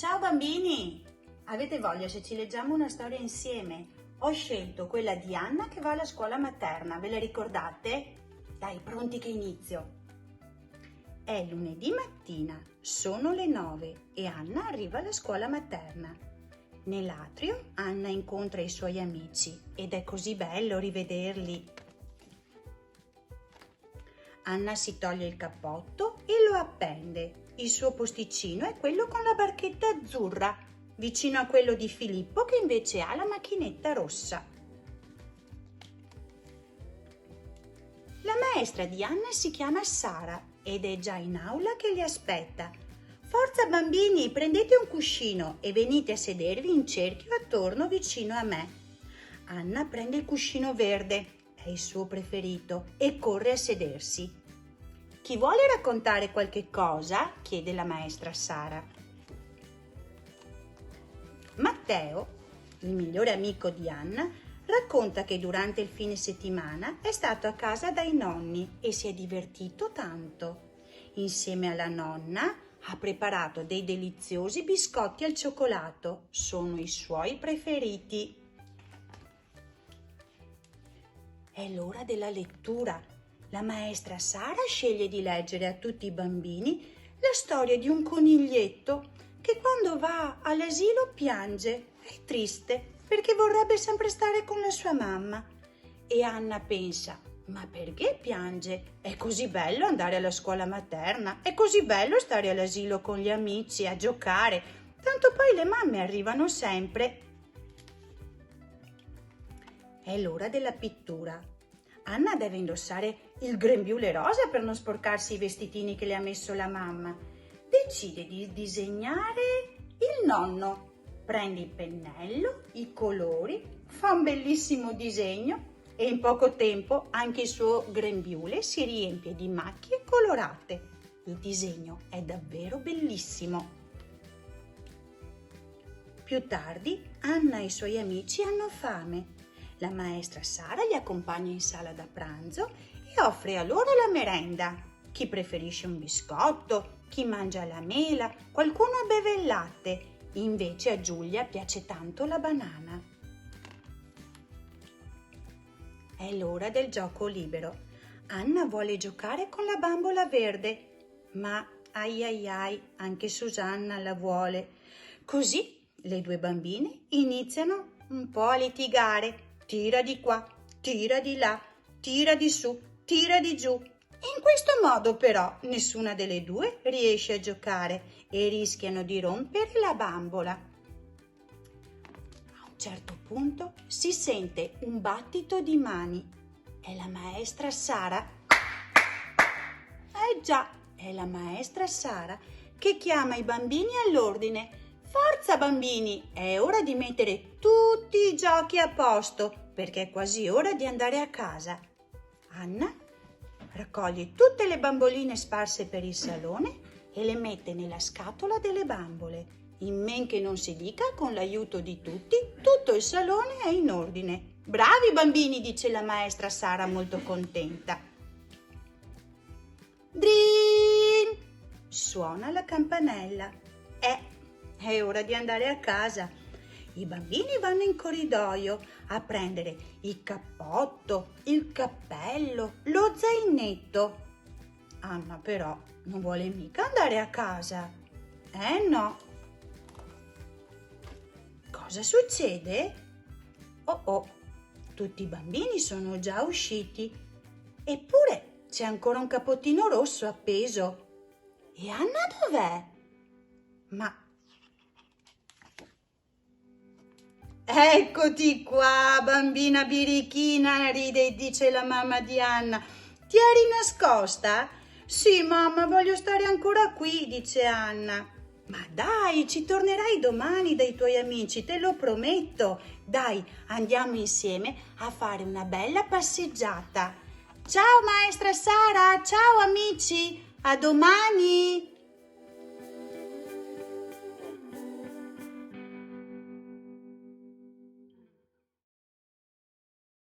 Ciao bambini! Avete voglia se ci leggiamo una storia insieme? Ho scelto quella di Anna che va alla scuola materna, ve la ricordate? Dai, pronti che inizio! È lunedì mattina, sono le 9 e Anna arriva alla scuola materna. Nell'atrio Anna incontra i suoi amici ed è così bello rivederli. Anna si toglie il cappotto e lo appende. Il suo posticino è quello con la barchetta azzurra, vicino a quello di Filippo che invece ha la macchinetta rossa. La maestra di Anna si chiama Sara ed è già in aula che li aspetta. Forza bambini, prendete un cuscino e venite a sedervi in cerchio attorno vicino a me. Anna prende il cuscino verde, è il suo preferito, e corre a sedersi. Chi vuole raccontare qualche cosa? Chiede la maestra Sara. Matteo, il migliore amico di Anna, racconta che durante il fine settimana è stato a casa dai nonni e si è divertito tanto. Insieme alla nonna ha preparato dei deliziosi biscotti al cioccolato, sono i suoi preferiti. È l'ora della lettura. La maestra Sara sceglie di leggere a tutti i bambini la storia di un coniglietto che quando va all'asilo piange, è triste perché vorrebbe sempre stare con la sua mamma. E Anna pensa, ma perché piange? È così bello andare alla scuola materna, è così bello stare all'asilo con gli amici a giocare, tanto poi le mamme arrivano sempre. È l'ora della pittura. Anna deve indossare il grembiule rosa per non sporcarsi i vestitini che le ha messo la mamma. Decide di disegnare il nonno. Prende il pennello, i colori, fa un bellissimo disegno e in poco tempo anche il suo grembiule si riempie di macchie colorate. Il disegno è davvero bellissimo. Più tardi Anna e i suoi amici hanno fame. La maestra Sara li accompagna in sala da pranzo e offre a loro la merenda. Chi preferisce un biscotto, chi mangia la mela, qualcuno beve il latte. Invece a Giulia piace tanto la banana. È l'ora del gioco libero. Anna vuole giocare con la bambola verde, ma ai ai ai, anche Susanna la vuole. Così le due bambine iniziano un po' a litigare. Tira di qua, tira di là, tira di su, tira di giù. In questo modo però nessuna delle due riesce a giocare e rischiano di rompere la bambola. A un certo punto si sente un battito di mani. È la maestra Sara. Già, è la maestra Sara che chiama i bambini all'ordine. Forza bambini, è ora di mettere tutti i giochi a posto perché è quasi ora di andare a casa. Anna raccoglie tutte le bamboline sparse per il salone e le mette nella scatola delle bambole. In men che non si dica, con l'aiuto di tutti, tutto il salone è in ordine. Bravi bambini, dice la maestra Sara molto contenta. Drin! Suona la campanella. È ora di andare a casa. I bambini vanno in corridoio a prendere il cappotto, il cappello, lo zainetto. Anna però non vuole mica andare a casa. No. Cosa succede? Oh, tutti i bambini sono già usciti. Eppure c'è ancora un cappottino rosso appeso. E Anna dov'è? Ma eccoti qua, bambina birichina, ride e dice la mamma di Anna. Ti eri nascosta? Sì, mamma, voglio stare ancora qui, dice Anna. Ma dai, ci tornerai domani dai tuoi amici, te lo prometto. Dai, andiamo insieme a fare una bella passeggiata. Ciao maestra Sara, ciao amici, a domani!